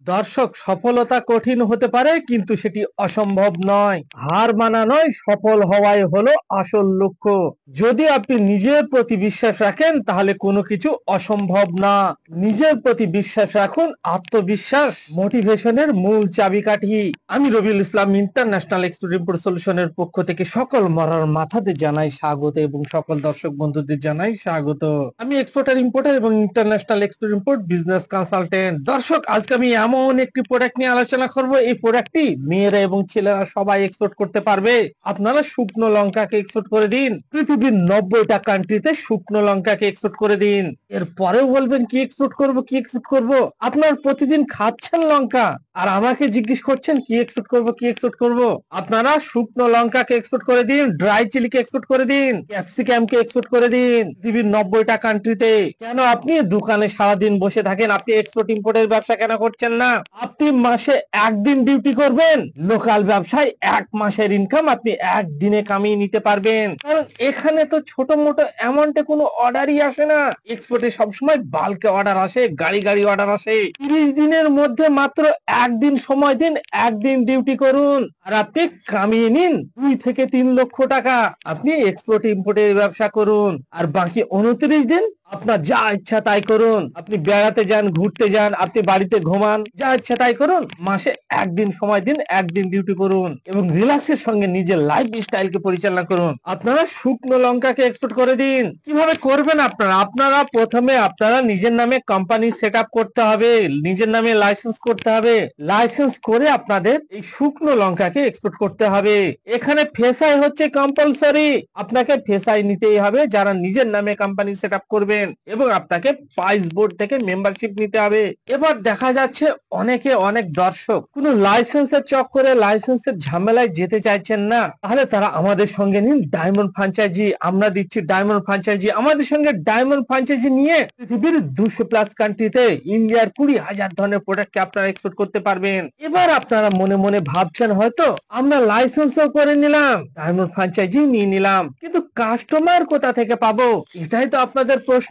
দর্শক, সফলতা কঠিন হতে পারে কিন্তু সেটি অসম্ভব নয়। হার মানা নয়, সফল হওয়াই হলো আসল লক্ষ্য। যদি আপনি নিজের প্রতি বিশ্বাস রাখেন তাহলে কোনো কিছু অসম্ভব না। নিজের প্রতি বিশ্বাস রাখুন। আত্মবিশ্বাস মোটিভেশনের মূল চাবিকাঠি। আমি Rabiul Islam international export import সলিউশনের পক্ষ থেকে সকল মরার মাথাতে জানাই স্বাগত এবং সকল দর্শক বন্ধুদের জানাই স্বাগত। আমি এক্সপোর্টার ইম্পোর্টার এবং international export import business consultant. দর্শক, আজকে আমি এমন একটি প্রোডাক্ট নিয়ে আলোচনা করব। এই প্রোডাক্টটি মেয়েরা এবং ছেলেরা সবাই এক্সপোর্ট করতে পারবে। আপনারা শুকনো লঙ্কাকে এক্সপোর্ট করে দিন। পৃথিবীর 90টা কান্ট্রিতে শুকনো লঙ্কাকে এক্সপোর্ট করে দিন। এরপরেও বলবেন কি এক্সপোর্ট করব, কি এক্সপোর্ট করব। আপনার প্রতিদিন খাচ্ছেন লঙ্কা আর আমাকে জিজ্ঞেস করছেন কি এক্সপোর্ট করব, কি এক্সপোর্ট করব। আপনারা শুকনো লঙ্কাকে এক্সপোর্ট করে দিন, ড্রাই চিলিকে এক্সপোর্ট করে দিন, ক্যাপসিকামকে এক্সপোর্ট করে দিন পৃথিবীর 90টা কান্ট্রিতে। কেন আপনি দোকানে সারাদিন বসে থাকেন? আপনি এক্সপোর্ট ইম্পোর্টের ব্যবসা কেন করছেন না? আপনি মাসে একদিন ডিউটি করবেন। লোকাল ব্যবসায় এক মাসের ইনকাম আপনি একদিনে কামিয়ে নিতে পারবেন। কারণ এখানে তো ছোট মোটো অ্যামাউন্টে কোনো অর্ডারই আসে না। এক্সপোর্টে সবসময় বাল্কে অর্ডার আসে, গাড়ি গাড়ি অর্ডার আসে। 30 দিনের মধ্যে মাত্র একদিন সময় দিন, একদিন ডিউটি করুন আর আপনি কামিয়ে নিন 2 থেকে 3 লক্ষ টাকা। আপনি এক্সপোর্ট ইম্পোর্টের ব্যবসা করুন আর বাকি 29 দিন আপনার যা ইচ্ছা তাই করুন। আপনি বেড়াতে যান, ঘুরতে যান, আপনি বাড়িতে ঘুমান, যা ইচ্ছা তাই করুন। মাসে একদিন সময় দিন, একদিন ডিউটি করুন এবং রিল্যাক্সের সঙ্গে নিজের লাইফ স্টাইলকে পরিচালনা করুন। আপনারা শুকনো লঙ্কাকে এক্সপোর্ট করে দিন। কিভাবে করবেন আপনারা? আপনারা প্রথমে আপনারা নিজের নামে কোম্পানি সেট আপ করতে হবে, নিজের নামে লাইসেন্স করতে হবে। লাইসেন্স করে আপনাদের এই শুকনো লঙ্কাকে এক্সপোর্ট করতে হবে। এখানে ফেসাই হচ্ছে কম্পালসরি। আপনাকে ফেসাই নিতেই হবে যারা নিজের নামে কোম্পানি সেট আপ করবেন এবং আপনাকে প্রাইস বোর্ড থেকে মেম্বারশিপ নিতে হবে। এবার দেখা যাচ্ছে অনেকে অনেক দর্শক কোনো লাইসেন্সের চক্করে লাইসেন্সের ঝামেলায় যেতে চাইছেন না। তাহলে তারা আমাদের সঙ্গে নিন ডায়মন্ড ফ্র্যাঞ্চাইজি। আমরা দিচ্ছি ডায়মন্ড ফ্র্যাঞ্চাইজি। আমাদের সঙ্গে ডায়মন্ড ফ্র্যাঞ্চাইজি নিয়ে পৃথিবীর 200+ কান্ট্রিতে ইন্ডিয়ার 20,000 ধরনের প্রোডাক্টকে আপনারা এক্সপোর্ট করতে পারবেন। এবার আপনারা মনে মনে ভাবছেন হয়তো আমরা লাইসেন্সও করে নিলাম, ডায়মন্ড ফ্র্যাঞ্চাইজি নিয়ে নিলাম, কিন্তু কাস্টমার কোথা থেকে পাবো? এটাই তো আপনাদের প্রশ্ন।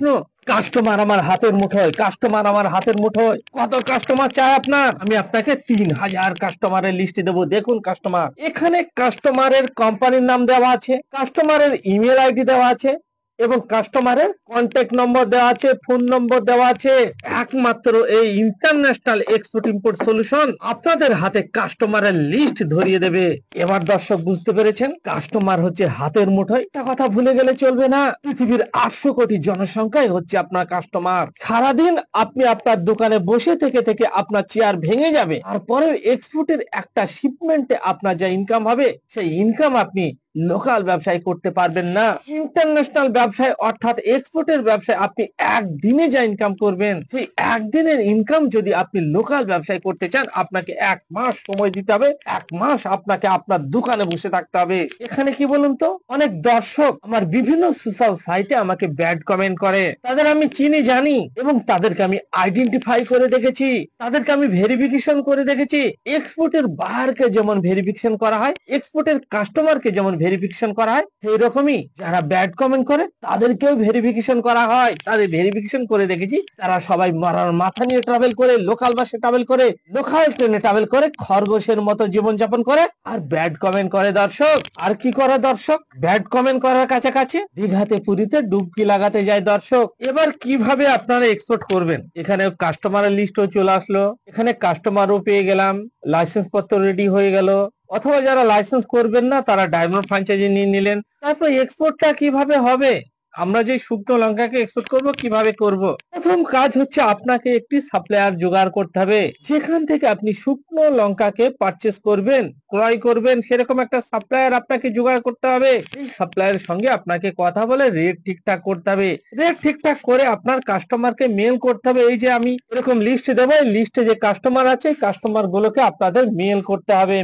কাস্টমার আমার হাতের মুঠোয়, কাস্টমার আমার হাতের মুঠোয়। কত কাস্টমার চাই আপনার? আমি আপনাকে 3,000 কাস্টমারের লিস্ট দেবো। দেখুন কাস্টমার, এখানে কাস্টমারের কোম্পানির নাম দেওয়া আছে, কাস্টমারের ইমেল আইডি দেওয়া আছে এবং কাস্টমারের কন্ট্যাক্ট নম্বর দেওয়া আছে, ফোন নম্বর দেওয়া আছে। একমাত্র এই ইন্টারন্যাশনাল এক্সপোর্ট ইম্পোর্ট সলিউশন আপনাদের হাতে কাস্টমারের লিস্ট ধরিয়ে দেবে। এবার দর্শক বুঝতে পেরেছেন, কাস্টমার হচ্ছে হাতের মুঠোয়। একটা কথা ভুলে গেলে চলবে না, পৃথিবীর 800 কোটি জনসংখ্যাই হচ্ছে আপনার কাস্টমার। সারাদিন আপনি আপনার দোকানে বসে থেকে থেকে আপনার চেয়ার ভেঙে যাবে, তারপরে এক্সপোর্টের একটা শিপমেন্টে আপনার যা ইনকাম হবে সেই ইনকাম আপনি লোকাল ব্যবসায় করতে পারবেন না। ইন্টারন্যাশনাল ব্যবসায় অর্থাৎ এক্সপোর্টের ব্যবসায় আপনি একদিনে যা ইনকাম করবেন সেই একদিনের ইনকাম যদি আপনি লোকাল ব্যবসায় করতে চান আপনাকে 1 মাস সময় দিতে হবে। 1 মাস আপনাকে আপনার দোকানে বসে থাকতে হবে। এখানে কি বলুন তো, অনেক দর্শক আমার বিভিন্ন সোশ্যাল সাইটে আমাকে ব্যাড কমেন্ট করে। তাদের আমি চিনি জানি এবং তাদেরকে আমি আইডেন্টিফাই করে দেখেছি, তাদেরকে আমি ভেরিফিকেশন করে দেখেছি। এক্সপোর্টের বায়ারকে যেমন ভেরিফিকেশন করা হয়, এক্সপোর্টের কাস্টমারকে যেমন ভেরিফিকেশন করা হয়, সেই রকমই যারা ব্যাড কমেন্ট করে তাদেরকেও ভেরিফিকেশন করা হয়। তাদের ভেরিফিকেশন করে দেখেছি তারা সবাই মরার মাথা নিয়ে ট্রাভেল করে, লোকাল বাসে ট্রাভেল করে, লোকাল ট্রেনে ট্রাভেল করে, খরগোশের মতো জীবনযাপন করে আর ব্যাড কমেন্ট করে। দর্শক, আর কি করে দর্শক? ব্যাড কমেন্ট করার কাছাকাছি দীঘাতে পুরীতে ডুবকি লাগাতে যায় দর্শক। এবার কিভাবে আপনারা এক্সপোর্ট করবেন? এখানে কাস্টমারের লিস্টও চলে আসলো, এখানে কাস্টমারও পেয়ে গেলাম, লাইসেন্স পত্র রেডি হয়ে গেল। অথবা যারা লাইসেন্স করবেন না তারা ডায়মন্ড ফ্র্যাঞ্চাইজি নিয়ে নিলেন। তারপর এক্সপোর্টটা কিভাবে হবে? আমরা যে শুকনো লঙ্কাকে এক্সপোর্ট করব কিভাবে করব? প্রথম কাজ হচ্ছে আপনাকে একটি সাপ্লায়ার জোগাড় করতে হবে। যেখান থেকে আপনি শুকনো লঙ্কাকে পারচেস করবেন, ক্রয় করবেন, সেরকম একটা সাপ্লায়ার আপনাকে জোগাড় করতে হবে। এই সাপ্লায়ারের সঙ্গে আপনাকে কথা বলে রেট ঠিকঠাক করতে হবে। রেট ঠিকঠাক করে আপনার কাস্টমারকে মেল করতে হবে। এই যে আমি এরকম লিস্ট দেবো, এই লিস্টে যে কাস্টমার আছে কাস্টমার গুলোকে আপনাদের মেল করতে হবে।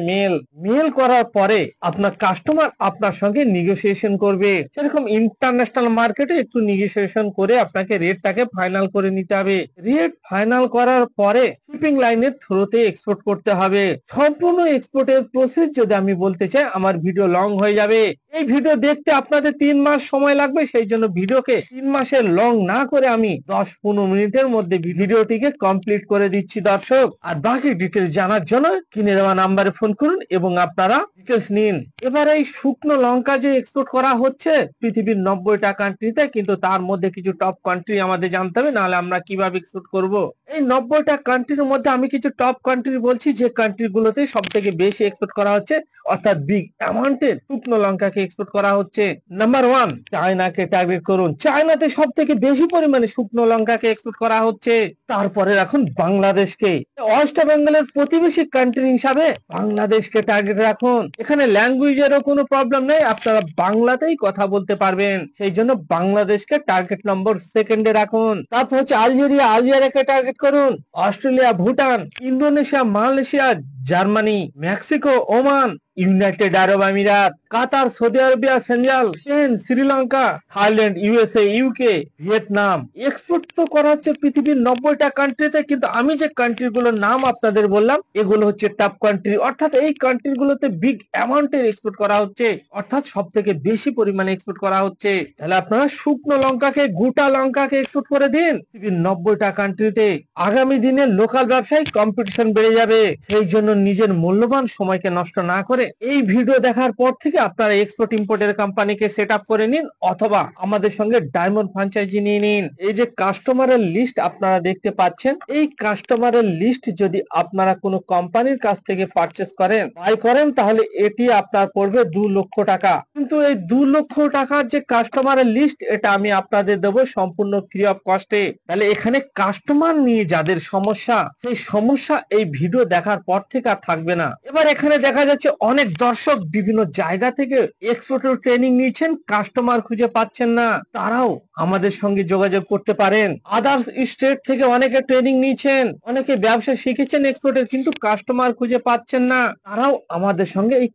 মেল করার পরে আপনার কাস্টমার আপনার সঙ্গে নেগোসিয়েশন করবে। সেরকম ইন্টারন্যাশনাল মার্কেটে একটু নেগোসিয়েশন করে আপনাকে রেটটাকে ফাইনাল করে নিতে হবে। রেট ফাইনাল করার পরে শিপিং লাইনের থ্রুতে এক্সপোর্ট করতে হবে। সম্পূর্ণ এক্সপোর্টের প্রসেস যদি আমি বলতে চাই আমার ভিডিও লং হয়ে যাবে। এই ভিডিও দেখতে আপনাদের 3 মাস সময় লাগবে, সেই জন্য ভিডিওকে 3 মাসের লং না করে আমি 10-15 মিনিটের মধ্যে ভিডিওটিকে কমপ্লিট করে দিচ্ছি দর্শক। আর বাকি ডিটেলস জানার জন্য কিনে দেওয়া নাম্বারে ফোন করুন এবং আপনারা ডিটেলস নিন। এবার এই শুকনো লঙ্কা যে এক্সপোর্ট করা হচ্ছে পৃথিবীর 90টা কান্ট্রিতে, কিন্তু তার মধ্যে কিছু টপ কান্ট্রি আমাদের জানতে হবে, নাহলে আমরা কিভাবে এক্সপোর্ট করব। এই 90টা কান্ট্রির মধ্যে আমি কিছু টপ কান্ট্রি বলছি যে কান্ট্রি গুলোতে সব থেকে বেশি এক্সপোর্ট করা হচ্ছে, অর্থাৎ বিগ অ্যামাউন্টের শুকনো লঙ্কাকে এক্সপোর্ট করা হচ্ছে। নাম্বার 1, চায়নাকে টার্গেট করুন। চায়নাতে সব থেকে বেশি পরিমাণে শুকনো লঙ্কাকে এক্সপোর্ট করা হচ্ছে। তারপরে রাখুন বাংলাদেশকে। ওয়েস্ট বেঙ্গলের প্রতিবেশী কান্ট্রি হিসাবে বাংলাদেশকে টার্গেট রাখুন। এখানে ল্যাঙ্গুয়েজেরও কোনো প্রবলেম নেই, আপনারা বাংলাতেই কথা বলতে পারবেন, সেই জন্য বাংলাদেশকে টার্গেট নম্বর 2 রাখুন। তারপর হচ্ছে আলজেরিয়াকে টার্গেট করুন। Australia, Bhutan, Indonesia, Malaysia, Germany, Mexico, Oman, united Arab আমিরাত, Qatar, Saudi Arabia, Senegal, Spain, Sri Lanka, Thailand, USA, UK, Vietnam. Export তো করা হচ্ছে পৃথিবীর 90টা কান্ট্রিতে, কিন্তু আমি যে কান্ট্রিগুলোর নাম আপনাদের বললাম এগুলো হচ্ছে টপ কান্ট্রি, অর্থাৎ এই কান্ট্রিগুলোতে বিগ অ্যামাউন্টের এক্সপোর্ট করা হচ্ছে, অর্থাৎ সব থেকে বেশি পরিমাণে এক্সপোর্ট করা হচ্ছে। তাহলে আপনারা শুকনো লঙ্কাকে, গোটা লঙ্কাকে এক্সপোর্ট করে দিন পৃথিবীর 90টা কান্ট্রিতে। আগামী দিনে লোকাল ব্যবসায় কম্পিটিশন বেড়ে যাবে, সেই জন্য নিজের মূল্যবান সময়কে নষ্ট না করে এই ভিডিও দেখার পর থেকে আপনারা এক্সপোর্ট ইম্পোর্টের কোম্পানিকে সেট আপ করে নিন, অথবা আমাদের সঙ্গে ডায়মন্ড ফ্র্যাঞ্চাইজি নিয়ে নিন। এই যে কাস্টমারের লিস্ট আপনারা দেখতে পাচ্ছেন, এই কাস্টমারের লিস্ট যদি আপনারা কোনো কোম্পানির কাছ থেকে পারচেস করেন, বাই করেন, তাহলে এটি আপনার পড়বে 2 লক্ষ টাকা। কিন্তু এই 2 লক্ষ টাকার যে কাস্টমারের লিস্ট, এটা আমি আপনাদের দেবো সম্পূর্ণ ফ্রি অফ কস্টে। তাহলে এখানে কাস্টমার নিয়ে যাদের সমস্যা, সেই সমস্যা এই ভিডিও দেখার পর থেকে আর থাকবে না। এবার এখানে দেখা যাচ্ছে অনেক দর্শক বিভিন্ন জায়গা থেকে এক্সপোর্টের ট্রেনিং নিচ্ছেন, কাস্টমার খুঁজে পাচ্ছেন না, তারাও আমাদের সঙ্গে যোগাযোগ করতে পারেন। আদার্স স্টেট থেকে অনেকে ট্রেনিং নিচ্ছেন, অনেকে ব্যবসা শিখেছেন এক্সপোর্টের, কিন্তু কাস্টমার খুঁজে পাচ্ছেন না, তারাও আমাদের সঙ্গে এই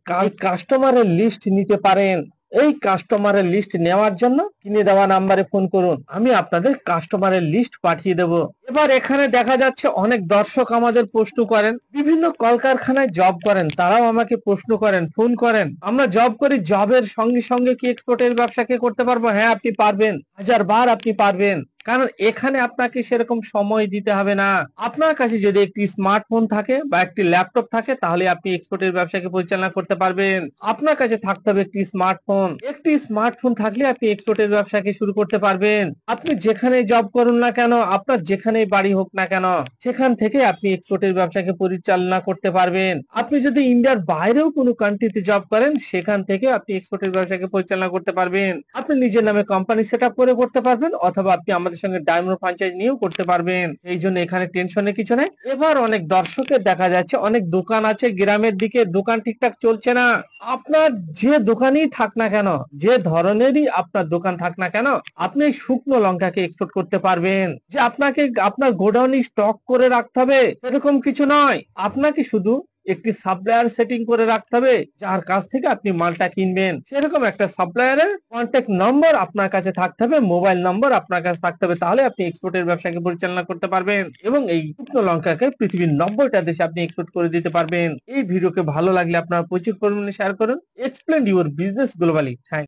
কাস্টমারের লিস্ট নিতে পারেন। এই কাস্টমারের লিস্ট নেওয়ার জন্য কিনে দেওয়া নাম্বারে ফোন করুন, আমি আপনাদের কাস্টমারের লিস্ট পাঠিয়ে দেব। এবার এখানে দেখা যাচ্ছে অনেক দর্শক আমাদের প্রশ্ন করেন, বিভিন্ন কলকারখানায় জব করেন, তারাও আমাকে প্রশ্ন করেন, ফোন করেন, আমরা জব করি, জবের সঙ্গে সঙ্গে কি এক্সপোর্টের ব্যবসাকে করতে পারবো? হ্যাঁ, আপনি পারবেন, 1000 বার আপনি পারবেন, কারণ এখানে আপনাকে সেরকম সময় দিতে হবে না। আপনার কাছে যদি একটি স্মার্টফোন থাকে বা একটি ল্যাপটপ থাকে, তাহলে আপনি এক্সপোর্টের ব্যবসাকে পরিচালনা করতে পারবেন। আপনার কাছে থাকতে হবে একটি স্মার্টফোন, একটি স্মার্টফোন থাকলে আপনি এক্সপোর্টের ব্যবসাকে শুরু করতে পারবেন। আপনি যেখানে জব করুন না কেন, আপনার যেখানে বাড়ি হোক না কেন, সেখান থেকে আপনি এক্সপোর্টের ব্যবসাকে পরিচালনা করতে পারবেন। আপনি যদি ইন্ডিয়ার বাইরেও কোনো কান্ট্রিতে জব করেন, সেখান থেকে আপনি এক্সপোর্টের ব্যবসাকে পরিচালনা করতে পারবেন। আপনি নিজের নামে কোম্পানি সেট আপ করে করতে পারবেন, অথবা আপনি আমাদের সঙ্গে ডায়মন্ড ফ্র্যাঞ্চাইজি নিয়েও করতে পারবেন। এই জন্য এখানে টেনশনের কিছু নেই। এবার অনেক দর্শকের দেখা যাচ্ছে অনেক দোকান আছে গ্রামের দিকে, দোকান ঠিকঠাক চলছে না। আপনার যে দোকানই থাক না কেন, যে ধরনেরই আপনার দোকান থাক না কেন, আপনি এই শুকনো লঙ্কাকে এক্সপোর্ট করতে পারবেন। যে আপনাকে আপনার গোডাউনে স্টক করে রাখতে হবে এরকম কিছু নয়, আপনাকে শুধু একটি সাপ্লায়ার সেটিং করে রাখতে হবে, যার কাছ থেকে আপনি মালটা কিনবেন। সেরকম একটা সাপ্লায়ারের কন্ট্যাক্ট নম্বর আপনার কাছে থাকতে হবে, মোবাইল নম্বর আপনার কাছে থাকতে হবে, তাহলে আপনি এক্সপোর্টের ব্যবসাকে পরিচালনা করতে পারবেন এবং এই শুকনো লঙ্কাকে পৃথিবীর 90টা দেশে আপনি এক্সপোর্ট করে দিতে পারবেন। এই ভিডিওকে ভালো লাগলে আপনারা প্রচুর পরিমাণে শেয়ার করুন। Explain your business globally. Thank